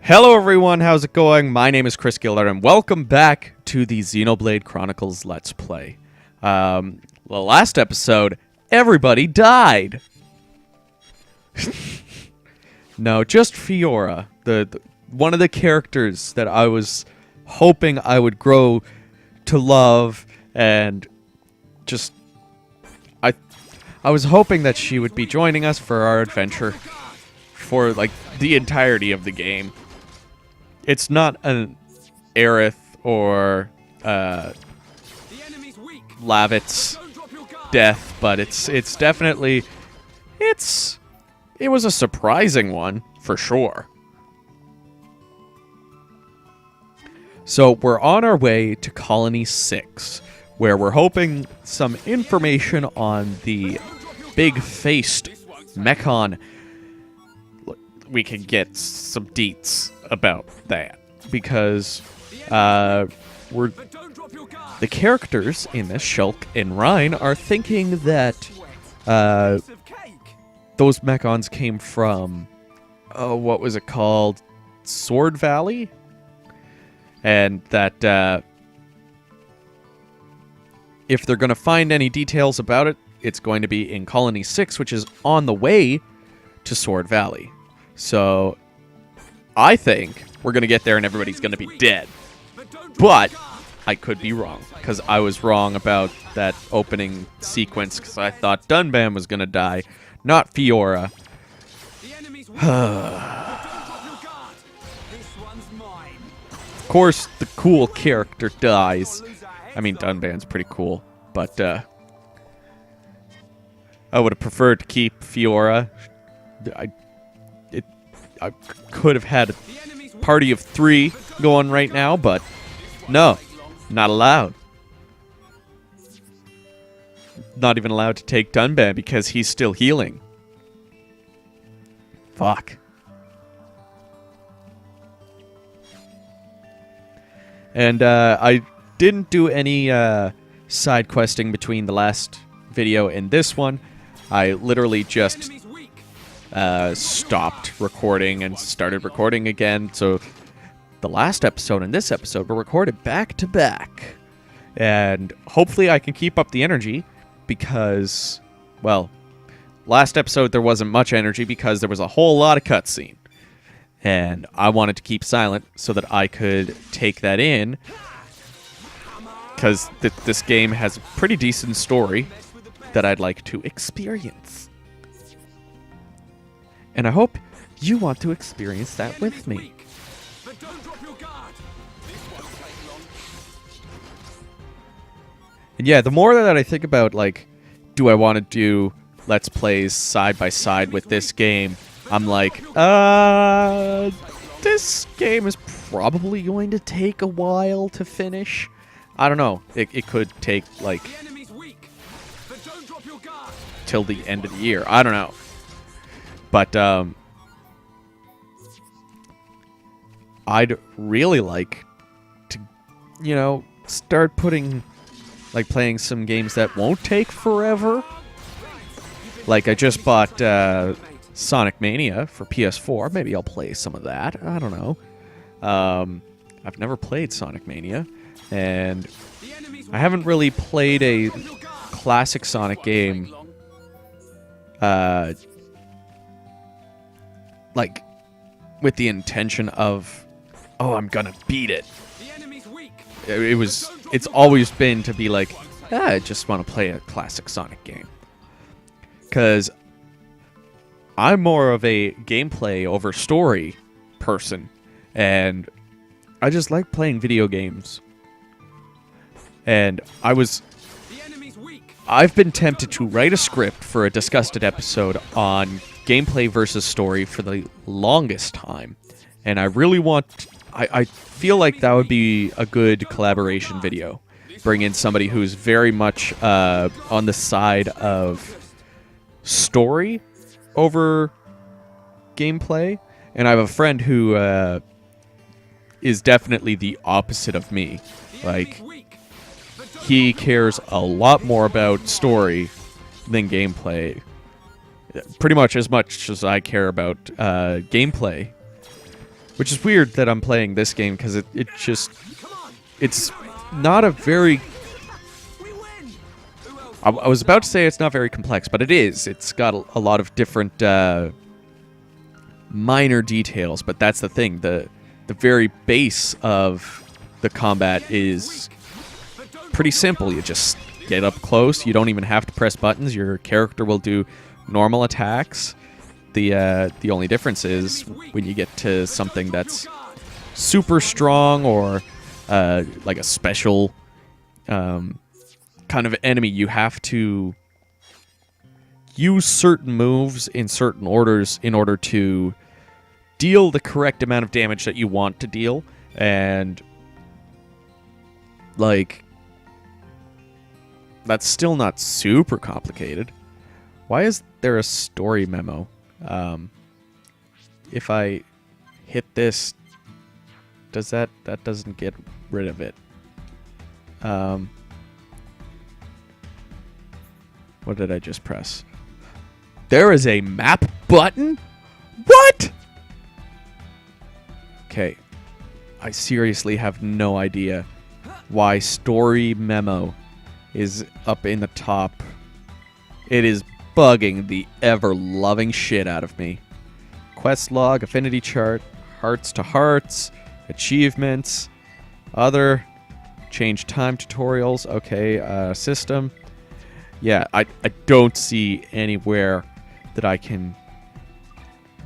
Hello everyone, how's it going? My name is Chris Gildart, and welcome back to the Xenoblade Chronicles Let's Play. The last episode, everybody died! No, just Fiora, the one of the characters that I was hoping I would grow to love, and just... I was hoping that she would be joining us for our adventure for, like, the entirety of the game. It's not an Aerith or Lavit's death, but it's definitely it was a surprising one for sure. So we're on our way to Colony 6, where we're hoping some information on the big-faced Mechon. We can get some deets about that, because the characters in this, Shulk and Rhine, are thinking that those Mechons came from, what was it called? Sword Valley? And that if they're going to find any details about it, it's going to be in Colony 6, which is on the way to Sword Valley. So, I think we're going to get there and everybody's going to be dead. But, I could be wrong, because I was wrong about that opening sequence, because I thought Dunban was going to die, not Fiora. Of course, the cool character dies. I mean, Dunban's pretty cool, but I would have preferred to keep Fiora. I could have had a party of 3 going right now, but no, not allowed. Not even allowed to take Dunban because he's still healing. Fuck. And I didn't do any side questing between the last video and this one. I literally just stopped recording and started recording again. So the last episode and this episode were recorded back to back. And hopefully I can keep up the energy because, well, last episode there wasn't much energy because there was a whole lot of cutscene. And I wanted to keep silent so that I could take that in, because this game has a pretty decent story that I'd like to experience. And I hope you want to experience that with me. And yeah, the more that I think about, like, do I want to do Let's Plays side by side with this game, I'm like, this game is probably going to take a while to finish. I don't know. It could take, like, till the end of the year. I don't know. But, I'd really like to, you know, start putting, like, playing some games that won't take forever. Like, I just bought, Sonic Mania for PS4. Maybe I'll play some of that. I don't know. I've never played Sonic Mania, and I haven't really played a classic Sonic game, like, with the intention of, oh, I'm gonna beat it. It's always been to be like, I just want to play a classic Sonic game. Because I'm more of a gameplay over story person, and I just like playing video games. And I've been tempted to write a script for a Disgusted episode on gameplay versus story for the longest time. And I really I feel like that would be a good collaboration video. Bring in somebody who's very much on the side of story over gameplay, and I have a friend who is definitely the opposite of me. Like, he cares a lot more about story than gameplay. Pretty much as I care about gameplay. Which is weird that I'm playing this game, because it's not a very... I was about to say it's not very complex, but it is. It's got a lot of different minor details, but that's the thing. The very base of the combat is pretty simple. You just get up close. You don't even have to press buttons. Your character will do normal attacks. The only difference is when you get to something that's super strong or like a special kind of enemy, you have to use certain moves in certain orders in order to deal the correct amount of damage that you want to deal. And like, that's still not super complicated. Why is there a story memo? If I hit this, does that doesn't get rid of it? What did I just press? There is a map button? What? Okay. I seriously have no idea why story memo is up in the top. It is bugging the ever-loving shit out of me. Quest log, affinity chart, hearts to hearts, achievements, other, change time tutorials, okay, system. Yeah, I don't see anywhere that I can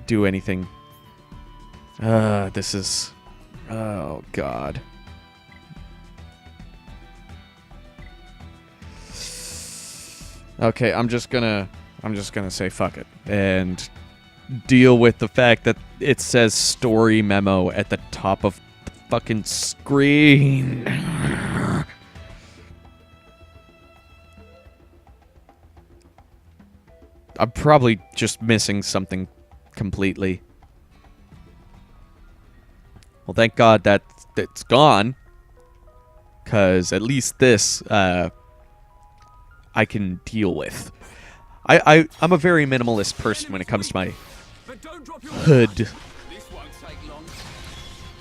do anything. This is... Oh, God. Okay, I'm just gonna say fuck it and deal with the fact that it says story memo at the top of the fucking screen. I'm probably just missing something completely. Well, thank God that's gone, because at least this I can deal with. I'm a very minimalist person when it comes to my HUD.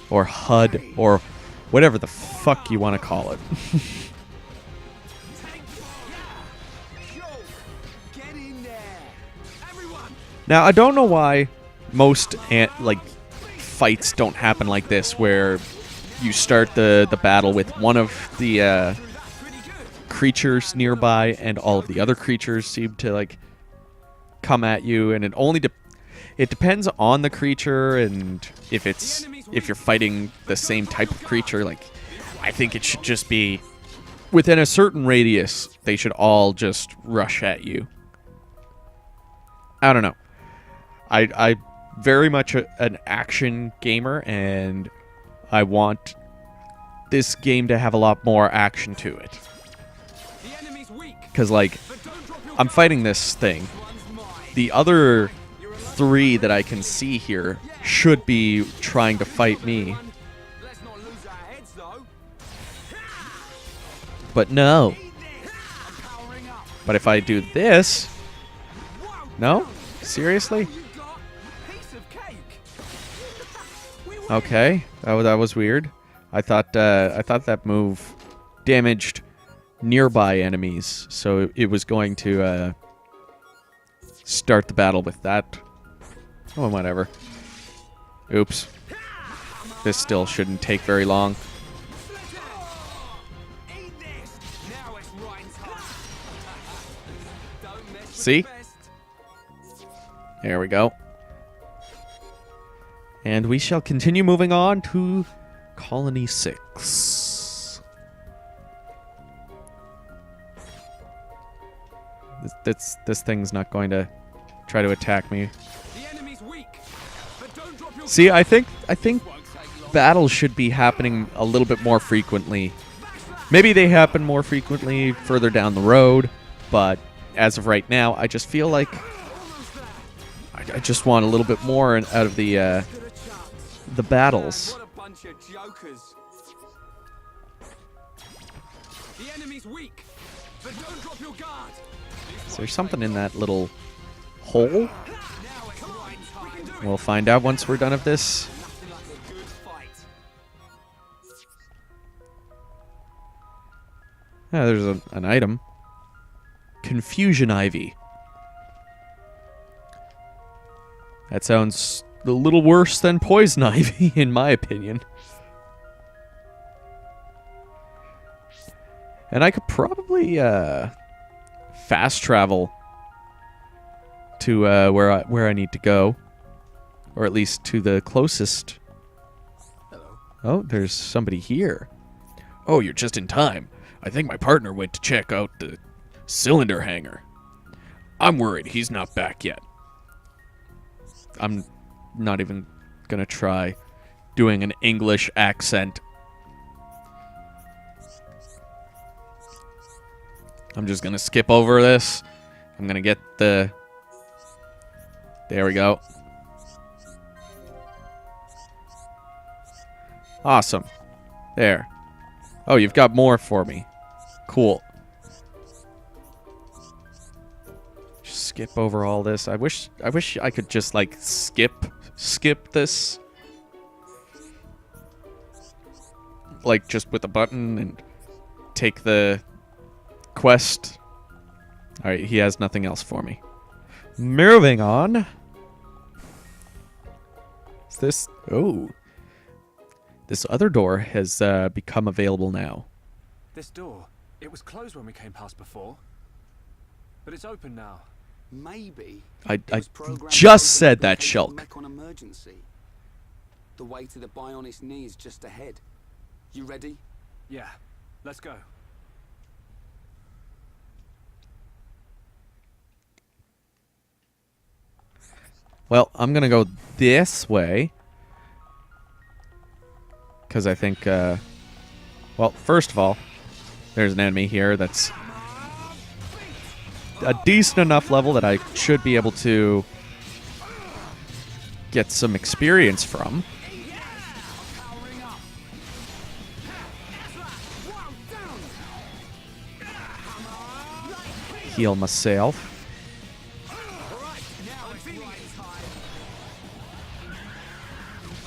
Or HUD, or whatever the fuck you want to call it. Now, I don't know why most fights don't happen like this, where you start the battle with one of the creatures nearby, and all of the other creatures seem to like come at you, and it depends on the creature, and if you're fighting the same type of creature. Like, I think it should just be within a certain radius, they should all just rush at you. I don't know. I very much an action gamer, and I want this game to have a lot more action to it. Because, like, I'm fighting this thing. The other 3 that I can see here should be trying to fight me. But no. But if I do this... No? Seriously? Okay, that was weird. I thought that move damaged nearby enemies, so it was going to start the battle with that. Oh, whatever. Oops. This still shouldn't take very long. See? There we go. And we shall continue moving on to Colony 6. This thing's not going to try to attack me. See, I think battles should be happening a little bit more frequently. Maybe they happen more frequently further down the road, but as of right now, I just feel like I just want a little bit more out of the battles. Is there something in that little hole? We'll find out once we're done with this. Yeah, there's an item. Confusion Ivy. That sounds a little worse than Poison Ivy, in my opinion. And I could probably fast travel to where I need to go, or at least to the closest. Hello. Oh, there's somebody here. Oh, you're just in time. I think my partner went to check out the cylinder hangar. I'm worried he's not back yet. I'm not even gonna try doing an English accent. I'm just gonna skip over this. I'm gonna get the... There we go. Awesome. There. Oh, you've got more for me. Cool. Just skip over all this. I wish I could just like skip this. Like just with a button and take the quest. All right, he has nothing else for me. Moving on. Is this... Oh. This other door has become available now. This door, it was closed when we came past before. But it's open now. Maybe. I just said that, Shulk. On emergency. The way to the Bionis knee is just ahead. You ready? Yeah, let's go. Well, I'm gonna go this way. Because I think, well, first of all, there's an enemy here that's a decent enough level that I should be able to get some experience from. Heal myself.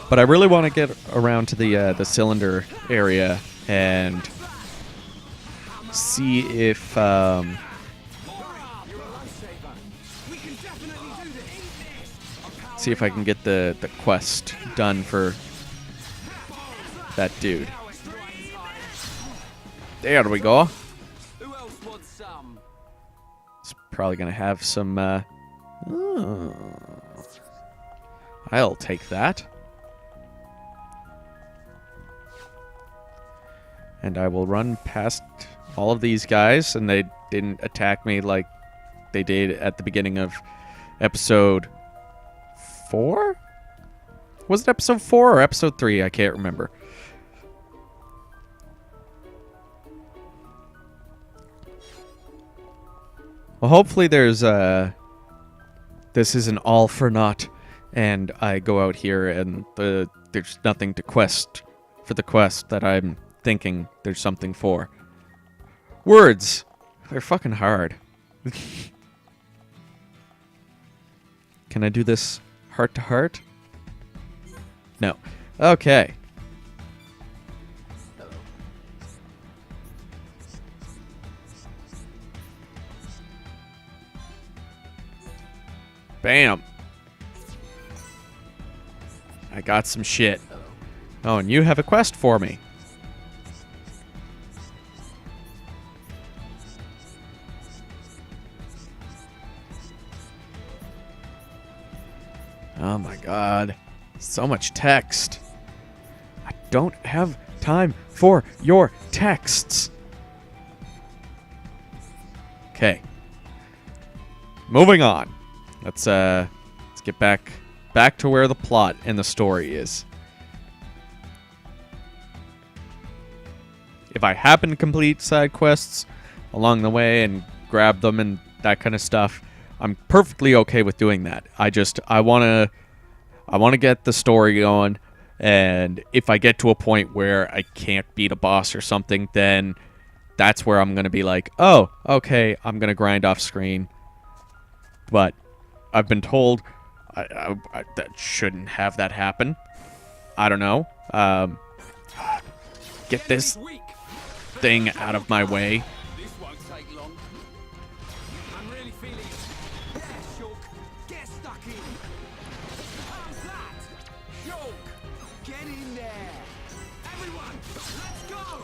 But I really want to get around to the cylinder area and see if see if I can get the quest done for that dude. There we go. Who else wants some? It's probably gonna have some. Oh. I'll take that. And I will run past all of these guys, and they didn't attack me like they did at the beginning of episode 4? Was it episode 4 or episode 3? I can't remember. Well, hopefully there's this isn't all for naught, and I go out here and there's nothing to quest for the quest that I'm thinking there's something for. Words. They're fucking hard. Can I do this heart to heart? No. Okay. Bam. I got some shit. Oh, and you have a quest for me. Oh my god. So much text. I don't have time for your texts. Okay. Moving on. Let's get back to where the plot and the story is. If I happen to complete side quests along the way and grab them and that kind of stuff, I'm perfectly okay with doing that. I want to get the story going, and if I get to a point where I can't beat a boss or something, then that's where I'm going to be like, "Oh, okay, I'm going to grind off screen." But I've been told that shouldn't have that happen. I don't know. Get this thing out of my way. This won't take long. I'm really feeling it. Yeah, Shulk. Get stuck in. How's that? Shulk, get in there. Everyone, let's go.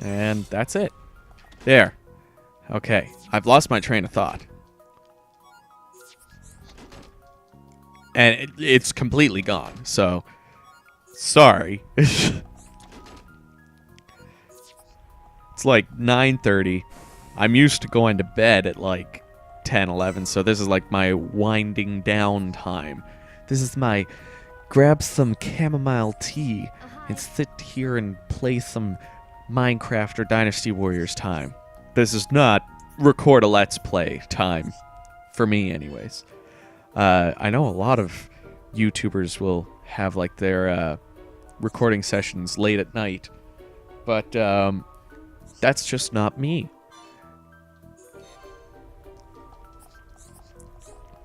And that's it. There. Okay. I've lost my train of thought. And it's completely gone. So, sorry. It's like 9:30. I'm used to going to bed at like 10, 11. So this is like my winding down time. This is my grab some chamomile tea and sit here and play some Minecraft or Dynasty Warriors time. This is not record a Let's Play time. For me, anyways. I know a lot of YouTubers will have like their recording sessions late at night. But that's just not me.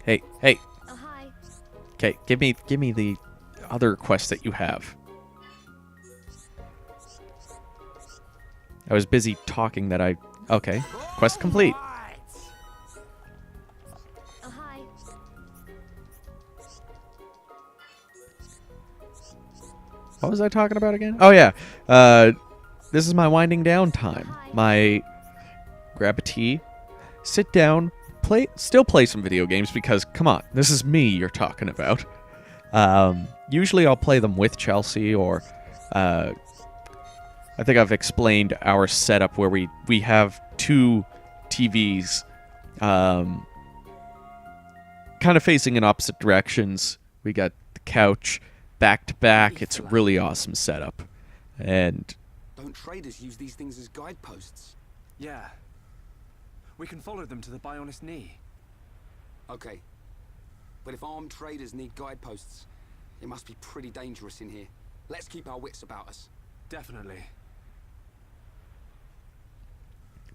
Hey. Oh, hi. Okay, give me the other quest that you have. I was busy talking that I... Okay, quest complete. Oh, hi. What was I talking about again? Oh, yeah. This is my winding down time. My grab a tea, sit down, still play some video games because, come on, this is me you're talking about. Usually I'll play them with Chelsea or... I think I've explained our setup where we have two TVs kind of facing in opposite directions. We got the couch back to back. It's a really awesome setup. And... Don't traders use these things as guideposts? Yeah. We can follow them to the Bionis knee. Okay. But if armed traders need guideposts, it must be pretty dangerous in here. Let's keep our wits about us. Definitely.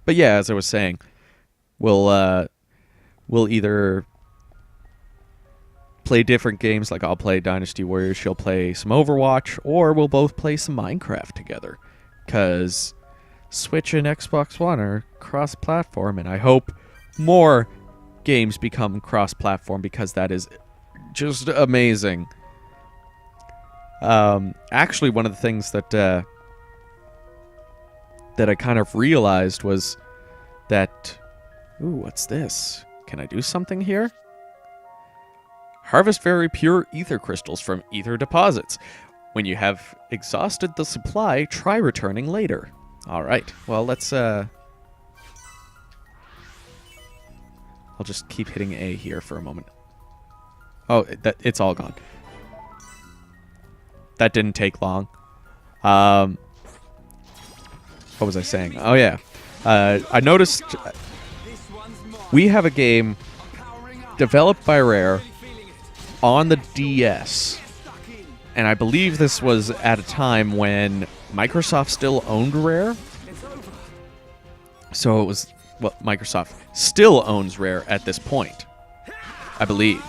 But yeah, as I was saying, we'll either play different games, like I'll play Dynasty Warriors, she'll play some Overwatch, or we'll both play some Minecraft together. Because Switch and Xbox One are cross-platform, and I hope more games become cross-platform because that is just amazing. Actually, one of the things that I kind of realized was that... Ooh, what's this? Can I do something here? Harvest very pure ether crystals from ether deposits. When you have exhausted the supply, try returning later. Alright, well, let's... I'll just keep hitting A here for a moment. Oh, it's all gone. That didn't take long. What was I saying? Oh, yeah. I noticed we have a game developed by Rare on the DS. And I believe this was at a time when Microsoft still owned Rare. So it was... Well, Microsoft still owns Rare at this point, I believe.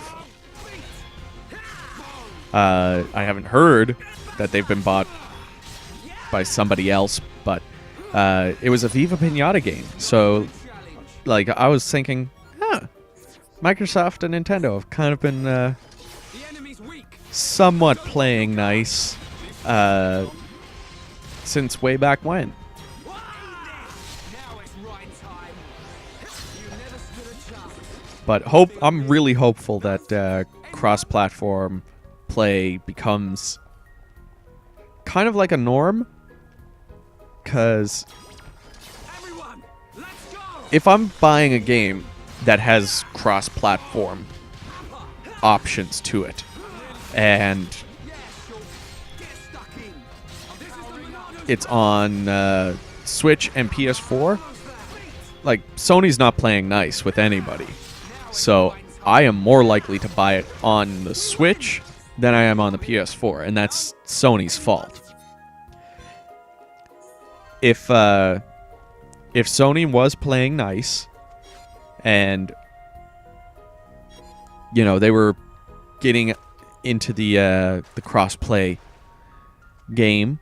I haven't heard that they've been bought by somebody else, but it was a Viva Pinata game. So, like, I was thinking, Microsoft and Nintendo have kind of been somewhat playing nice since way back when. But I'm really hopeful that cross-platform play becomes kind of like a norm. Because if I'm buying a game that has cross-platform options to it, and it's on Switch and PS4, like, Sony's not playing nice with anybody. So I am more likely to buy it on the Switch than I am on the PS4, and that's Sony's fault. If Sony was playing nice, and they were getting into the cross-play game,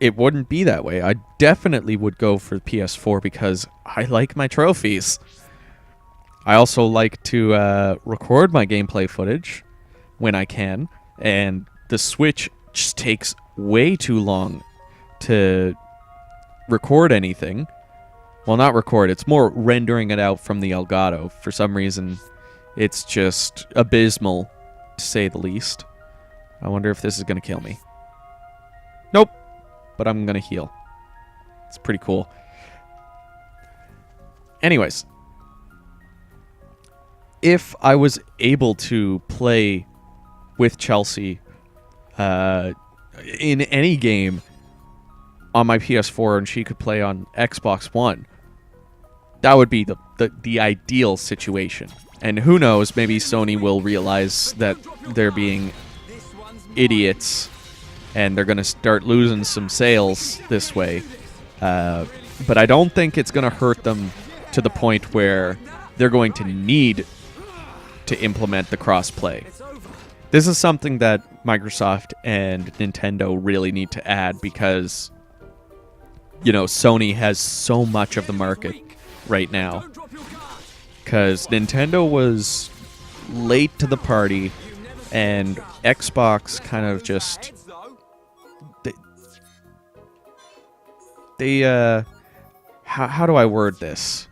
it wouldn't be that way. I definitely would go for PS4 because I like my trophies. I also like to record my gameplay footage when I can, and the Switch just takes way too long to record anything. Well, not record, it's more rendering it out from the Elgato. For some reason, it's just abysmal, to say the least. I wonder if this is going to kill me. Nope. But I'm going to heal. It's pretty cool. Anyways. If I was able to play with Chelsea in any game on my PS4 and she could play on Xbox One, that would be the ideal situation. And who knows, maybe Sony will realize that they're being idiots and they're going to start losing some sales this way. But I don't think it's going to hurt them to the point where they're going to need to implement the cross-play. This is something that Microsoft and Nintendo really need to add because, you know, Sony has so much of the market right now. Because Nintendo was late to the party and Xbox kind of just... How do I word this?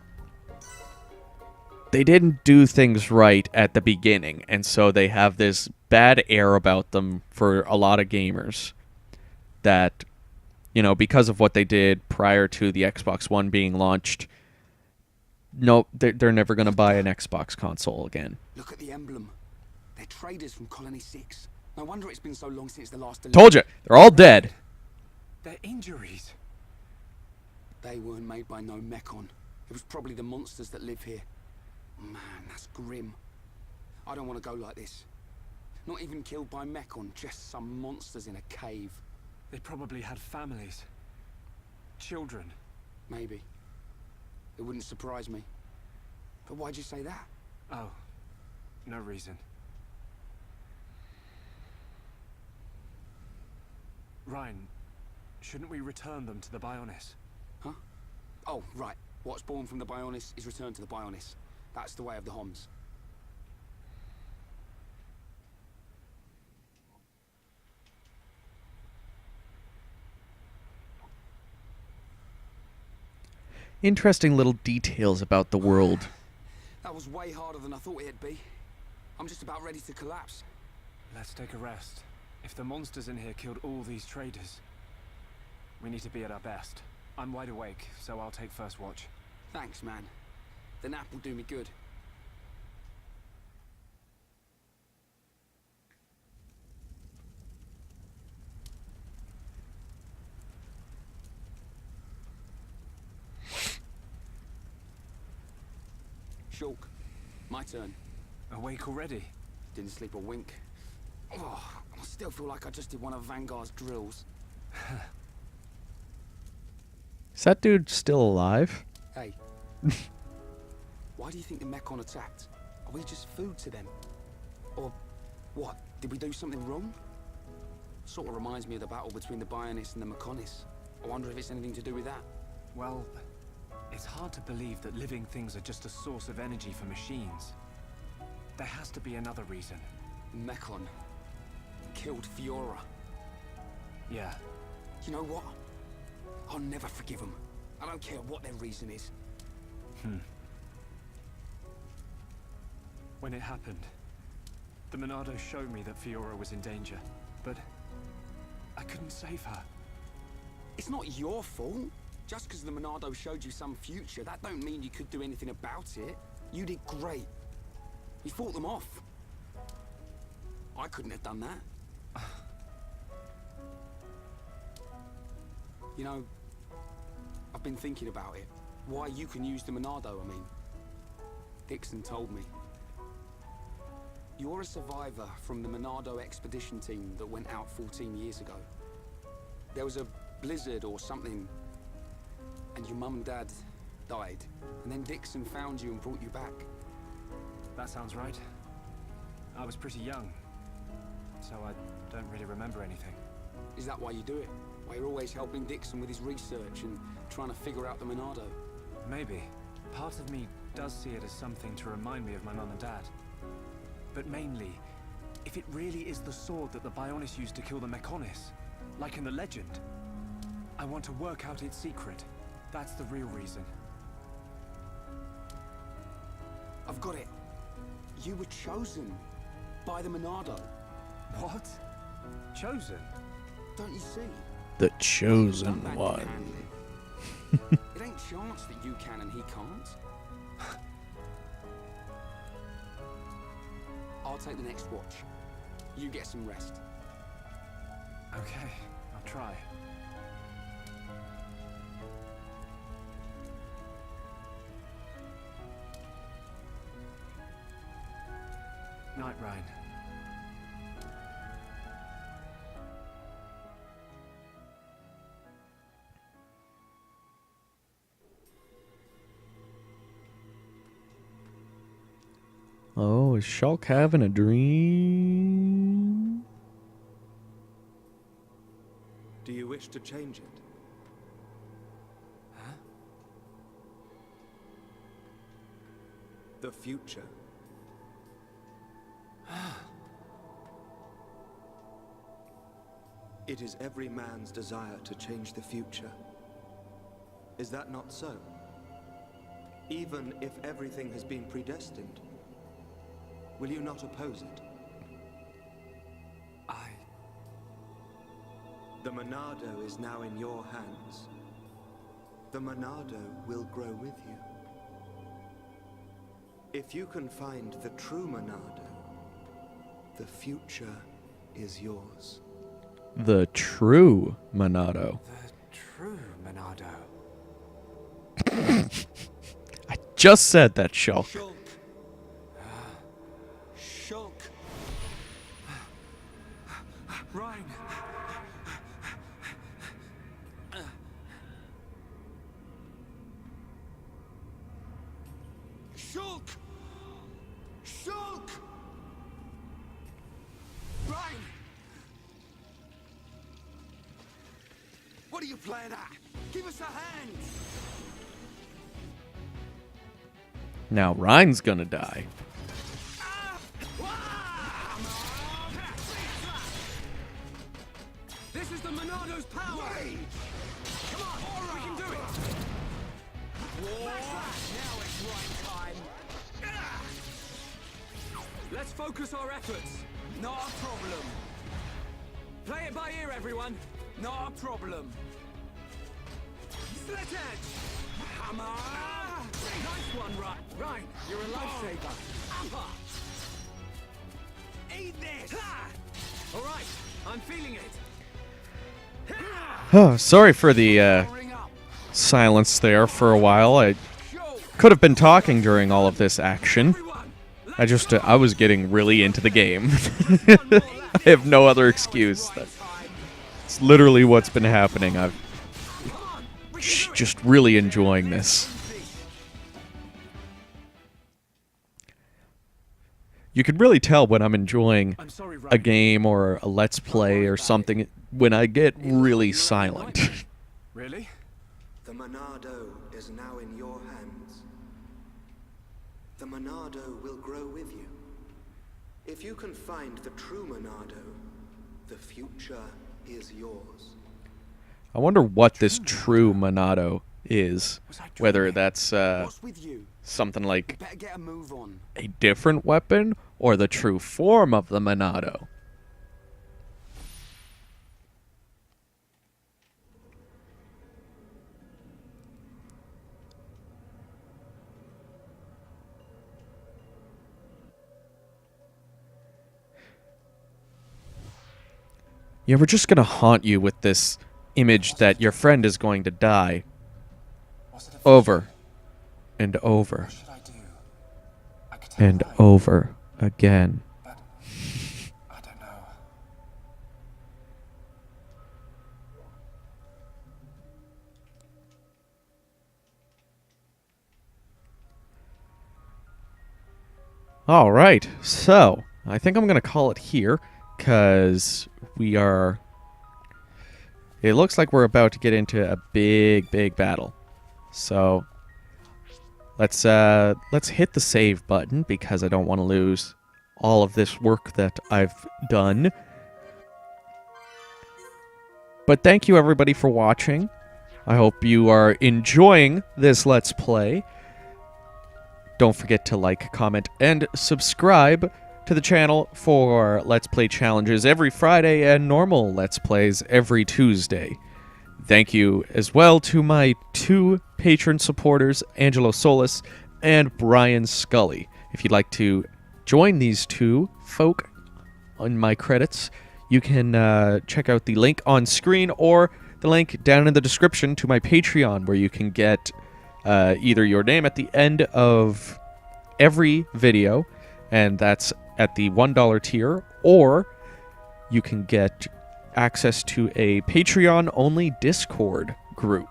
They didn't do things right at the beginning, and so they have this bad air about them for a lot of gamers that, you know, because of what they did prior to the Xbox One being launched, no, they're never going to buy an Xbox console again. Look at the emblem. They're traders from Colony 6. No wonder it's been so long since the last... Told you, they're all dead. They're injuries. They weren't made by no Mechon. It was probably the monsters that live here. Man, that's grim. I don't want to go like this. Not even killed by Mechon, just some monsters in a cave. They probably had families. Children. Maybe. It wouldn't surprise me. But why'd you say that? Oh, no reason. Ryan, shouldn't we return them to the Bionis? Huh? Oh, right. What's born from the Bionis is returned to the Bionis. That's the way of the Homs. Interesting little details about the world. That was way harder than I thought it'd be. I'm just about ready to collapse. Let's take a rest. If the monsters in here killed all these traders, we need to be at our best. I'm wide awake, so I'll take first watch. Thanks, man. The nap will do me good. Shulk, my turn. Awake already? Didn't sleep a wink. Oh, I still feel like I just did one of Vanguard's drills. Is that dude still alive? Hey. Why do you think the Mechon attacked? Are we just food to them? Or what? Did we do something wrong? Sort of reminds me of the battle between the Bionis and the Mechonis. I wonder if it's anything to do with that. Well, it's hard to believe that living things are just a source of energy for machines. There has to be another reason. Mechon killed Fiora. Yeah. You know what? I'll never forgive them. I don't care what their reason is. When it happened, the Monado showed me that Fiora was in danger, but I couldn't save her. It's not your fault. Just because the Monado showed you some future, that don't mean you could do anything about it. You did great. You fought them off. I couldn't have done that. You know, I've been thinking about it. Why you can use the Monado, I mean. Dixon told me. You're a survivor from the Monado expedition team that went out 14 years ago. There was a blizzard or something, and your mum and dad died. And then Dixon found you and brought you back. That sounds right. I was pretty young. so I don't really remember anything. Is that why you do it? Why you're always helping Dixon with his research and trying to figure out the Monado? Maybe. Part of me does see it as something to remind me of my mum and dad. But mainly, if it really is the sword that the Bionis used to kill the Mechonis, like in the legend, I want to work out its secret. That's the real reason. I've got it. You were chosen by the Monado. What? Chosen? Don't you see? The chosen That man one. can handle it. It ain't chance that you can and he can't. I'll take the next watch. You get some rest. Okay, I'll try. Night, Ryan. Oh, is Shulk having a dream? Do you wish to change it? Huh? The future. It is every man's desire to change the future. Is that not so? Even if everything has been predestined, will you not oppose it? The Monado is now in your hands. The Monado will grow with you. If you can find the true Monado, the future is yours. The true Monado. The true Monado. I just said that, Shulk. Shulk. Shulk. Ryan! Shulk! Shulk! Ryan! What are you playing at? Give us a hand! Now Ryan's gonna die. This is the Monado's power! Come on, we can do it! Now it's right time! Let's focus our efforts. Not a problem. Play it by ear, everyone. Not a problem. Slit edge! Hammer! Nice one, Ryan. You're a lifesaver. Upper! Eat this! All right, I'm feeling it. Oh, sorry for the Powering up. silence there for a while. I Show. could have been talking during all of this action. Everyone, I just, I was getting really into the game. I have no other excuse. It's literally what's been happening. I've just really enjoying this. You can really tell when I'm enjoying I'm sorry, a Ryan. game or a let's play or something when I get really silent. Really? The Monado is now in your hands. The Monado will grow with you. If you can find the true Monado, the future is yours. I wonder what this true Monado is. Whether that's What's with you? something like Better get a move on. a different weapon or the true form of the Monado. Yeah, we're just gonna haunt you with this image that your friend is going to die What's it over and over What should I do? I could tell and Ryan, over again. but I don't know. All right, so I think I'm gonna call it here. because it looks like we're about to get into a big battle. So let's hit the save button because I don't want to lose all of this work that I've done. But thank you everybody for watching. I hope you are enjoying this Let's Play. Don't forget to like, comment, and subscribe to the channel for Let's Play challenges every Friday and normal Let's Plays every Tuesday. Thank you as well to my 2 patron supporters, Angelo Solis and Brian Scully. If you'd like to join these 2 folk on my credits, you can check out the link on screen or the link down in the description to my Patreon, where you can get either your name at the end of every video, and that's at the $1 tier, or you can get access to a Patreon-only Discord group,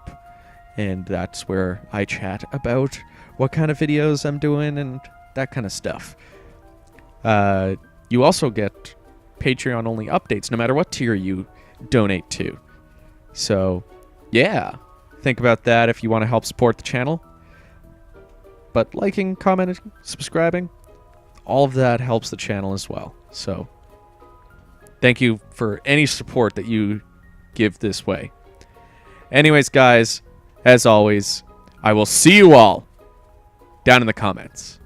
and that's where I chat about what kind of videos I'm doing and that kind of stuff. You also get Patreon-only updates no matter what tier you donate to. So, yeah, think about that if you want to help support the channel. But liking, commenting, subscribing, all of that helps the channel as well. So, thank you for any support that you give this way. Anyways, guys, as always, I will see you all down in the comments.